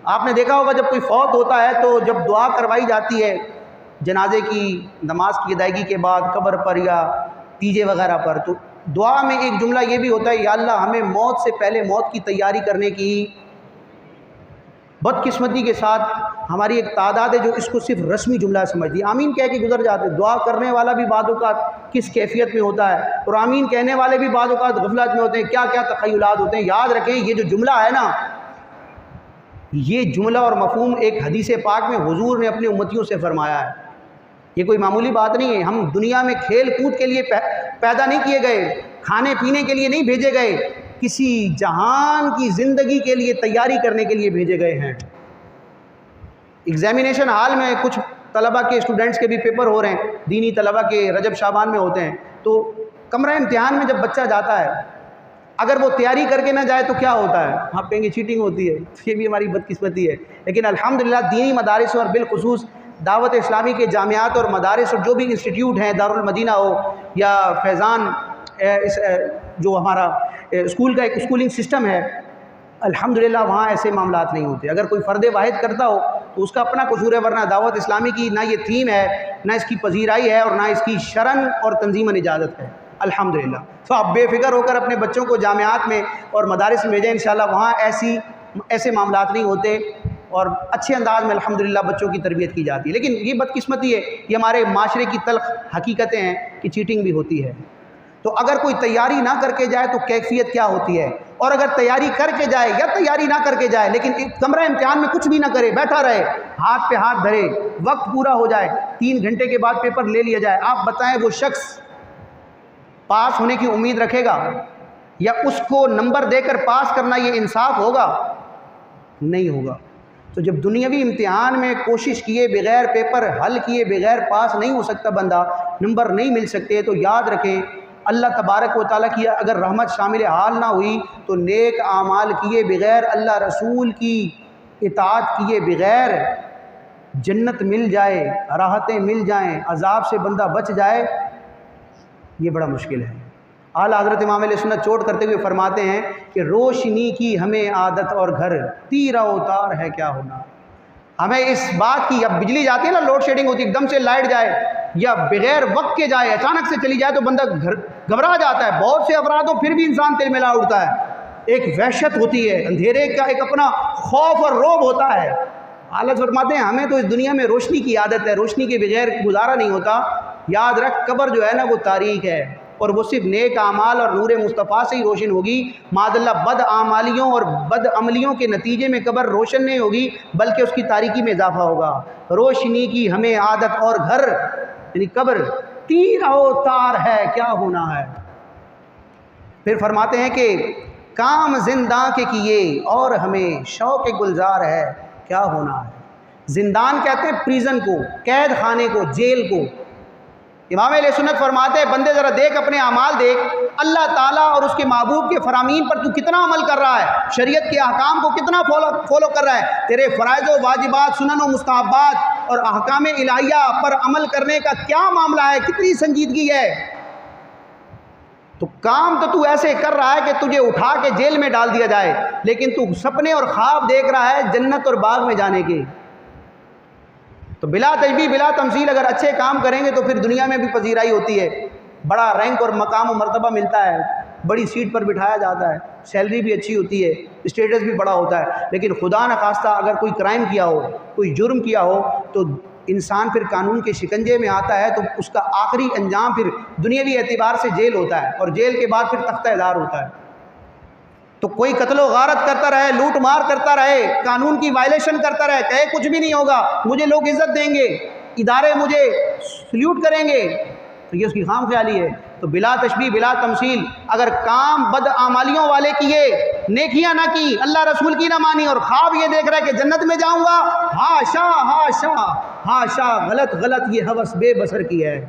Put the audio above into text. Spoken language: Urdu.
آپ نے دیکھا ہوگا جب کوئی فوت ہوتا ہے تو جب دعا کروائی جاتی ہے جنازے کی نماز کی ادائیگی کے بعد قبر پر یا تیجے وغیرہ پر، تو دعا میں ایک جملہ یہ بھی ہوتا ہے، یا اللہ ہمیں موت سے پہلے موت کی تیاری کرنے کی۔ بدقسمتی کے ساتھ ہماری ایک تعداد ہے جو اس کو صرف رسمی جملہ سمجھتی ہے، آمین کہہ کے گزر جاتے ہیں۔ دعا کرنے والا بھی بعض اوقات کس کیفیت میں ہوتا ہے، اور آمین کہنے والے بھی بعض اوقات غفلت میں ہوتے ہیں، کیا کیا تخیلات ہوتے ہیں۔ یاد رکھیں یہ جو جملہ ہے نا، یہ جملہ اور مفہوم ایک حدیث پاک میں حضور نے اپنے امتیوں سے فرمایا ہے، یہ کوئی معمولی بات نہیں ہے۔ ہم دنیا میں کھیل کود کے لیے پیدا نہیں کیے گئے، کھانے پینے کے لیے نہیں بھیجے گئے، کسی جہان کی زندگی کے لیے تیاری کرنے کے لیے بھیجے گئے ہیں۔ ایگزامینیشن ہال میں کچھ طلبہ کے اسٹوڈنٹس کے بھی پیپر ہو رہے ہیں، دینی طلبہ کے رجب شعبان میں ہوتے ہیں، تو کمرہ امتحان میں جب بچہ جاتا ہے اگر وہ تیاری کر کے نہ جائے تو کیا ہوتا ہے؟ آپ کہیں گے چیٹنگ ہوتی ہے، یہ بھی ہماری بدقسمتی ہے۔ لیکن الحمدللہ دینی مدارس اور بالخصوص دعوت اسلامی کے جامعات اور مدارس اور جو بھی انسٹیٹیوٹ ہیں، دارالمدینہ ہو یا فیضان، جو ہمارا اسکول کا ایک اسکولنگ سسٹم ہے، الحمدللہ وہاں ایسے معاملات نہیں ہوتے۔ اگر کوئی فرد واحد کرتا ہو تو اس کا اپنا قصور ہے، ورنہ دعوت اسلامی کی نہ یہ تھیم ہے، نہ اس کی پذیرائی ہے، اور نہ اس کی شرعاً اور تنظیماً اجازت ہے الحمدللہ۔ تو آپ بے فکر ہو کر اپنے بچوں کو جامعات میں اور مدارس میں بھیجیں، انشاءاللہ وہاں ایسے معاملات نہیں ہوتے، اور اچھے انداز میں الحمدللہ بچوں کی تربیت کی جاتی ہے۔ لیکن یہ بدقسمتی ہے، یہ ہمارے معاشرے کی تلخ حقیقتیں ہیں کہ چیٹنگ بھی ہوتی ہے۔ تو اگر کوئی تیاری نہ کر کے جائے تو کیفیت کیا ہوتی ہے، اور اگر تیاری کر کے جائے یا تیاری نہ کر کے جائے لیکن ایک کمرہ امتحان میں کچھ بھی نہ کرے، بیٹھا رہے، ہاتھ پہ ہاتھ دھرے، وقت پورا ہو جائے، 3 گھنٹے کے بعد پیپر لے لیا جائے، آپ بتائیں وہ شخص پاس ہونے کی امید رکھے گا؟ یا اس کو نمبر دے کر پاس کرنا یہ انصاف ہوگا؟ نہیں ہوگا۔ تو جب دنیاوی امتحان میں کوشش کیے بغیر، پیپر حل کیے بغیر پاس نہیں ہو سکتا بندہ، نمبر نہیں مل سکتے، تو یاد رکھیں اللہ تبارک و تعالیٰ کی اگر رحمت شامل حال نہ ہوئی تو نیک اعمال کیے بغیر، اللہ رسول کی اطاعت کیے بغیر جنت مل جائے، راحتیں مل جائیں، عذاب سے بندہ بچ جائے، یہ بڑا مشکل ہے۔ اعلیٰ حضرت امام علیہ سنت چوٹ کرتے ہوئے فرماتے ہیں کہ روشنی کی ہمیں عادت اور گھر، تیرا اتار ہے کیا ہونا۔ ہمیں اس بات کی، اب بجلی جاتی ہے نا، لوڈ شیڈنگ ہوتی ہے، ایک دم سے لائٹ جائے یا بغیر وقت کے جائے، اچانک سے چلی جائے تو بندہ گھبرا جاتا ہے۔ بہت سے افراد ہو پھر بھی انسان تل ملا اٹھتا ہے، ایک وحشت ہوتی ہے، اندھیرے کا ایک اپنا خوف اور رعب ہوتا ہے۔ اعلیٰ فرماتے ہیں ہمیں تو اس دنیا میں روشنی کی عادت ہے، روشنی کے بغیر گزارا نہیں ہوتا۔ یاد رکھ قبر جو ہے نا وہ تاریک ہے، اور وہ صرف نیک اعمال اور نور مصطفیٰ سے ہی روشن ہوگی۔ معاذ اللہ بد اعمالیوں اور بد عملیوں کے نتیجے میں قبر روشن نہیں ہوگی، بلکہ اس کی تاریکی میں اضافہ ہوگا۔ روشنی کی ہمیں عادت اور گھر یعنی قبر، تیرا تار ہے کیا ہونا ہے۔ پھر فرماتے ہیں کہ کام زنداں کے کیے اور ہمیں شوق گلزار ہے کیا ہونا ہے۔ زندان کہتے ہیں پریزن کو، قید خانے کو، جیل کو۔ امام علیہ سنت فرماتے ہیں بندے ذرا دیکھ اپنے اعمال دیکھ، اللہ تعالیٰ اور اس کے محبوب کے فرامین پر تو کتنا عمل کر رہا ہے، شریعت کے احکام کو کتنا فالو کر رہا ہے، تیرے فرائض و واجبات، سنن و مستحبات اور احکام الہیہ پر عمل کرنے کا کیا معاملہ ہے، کتنی سنجیدگی ہے۔ تو کام تو ایسے کر رہا ہے کہ تجھے اٹھا کے جیل میں ڈال دیا جائے، لیکن تو سپنے اور خواب دیکھ رہا ہے جنت اور باغ میں جانے کے۔ تو بلا تشبیہ بلا تمثیل اگر اچھے کام کریں گے تو پھر دنیا میں بھی پذیرائی ہوتی ہے، بڑا رینک اور مقام و مرتبہ ملتا ہے، بڑی سیٹ پر بٹھایا جاتا ہے، سیلری بھی اچھی ہوتی ہے، اسٹیٹس بھی بڑا ہوتا ہے۔ لیکن خدا نخواستہ اگر کوئی کرائم کیا ہو، کوئی جرم کیا ہو، تو انسان پھر قانون کے شکنجے میں آتا ہے، تو اس کا آخری انجام پھر دنیاوی اعتبار سے جیل ہوتا ہے، اور جیل کے بعد پھر تختہ دار ہوتا ہے۔ تو کوئی قتل و غارت کرتا رہے، لوٹ مار کرتا رہے، قانون کی وائلیشن کرتا رہے، کہے کچھ بھی نہیں ہوگا، مجھے لوگ عزت دیں گے، ادارے مجھے سلیوٹ کریں گے، تو یہ اس کی خام خیالی ہے۔ تو بلا تشبیہ بلا تمثیل اگر کام بد اعمالیوں والے کیے، نیکیاں نہ کی، اللہ رسول کی نہ مانی، اور خواب یہ دیکھ رہا ہے کہ جنت میں جاؤں گا، ہاشا ہاشا ہاشا، غلط غلط، یہ ہوس بے بصر کی ہے۔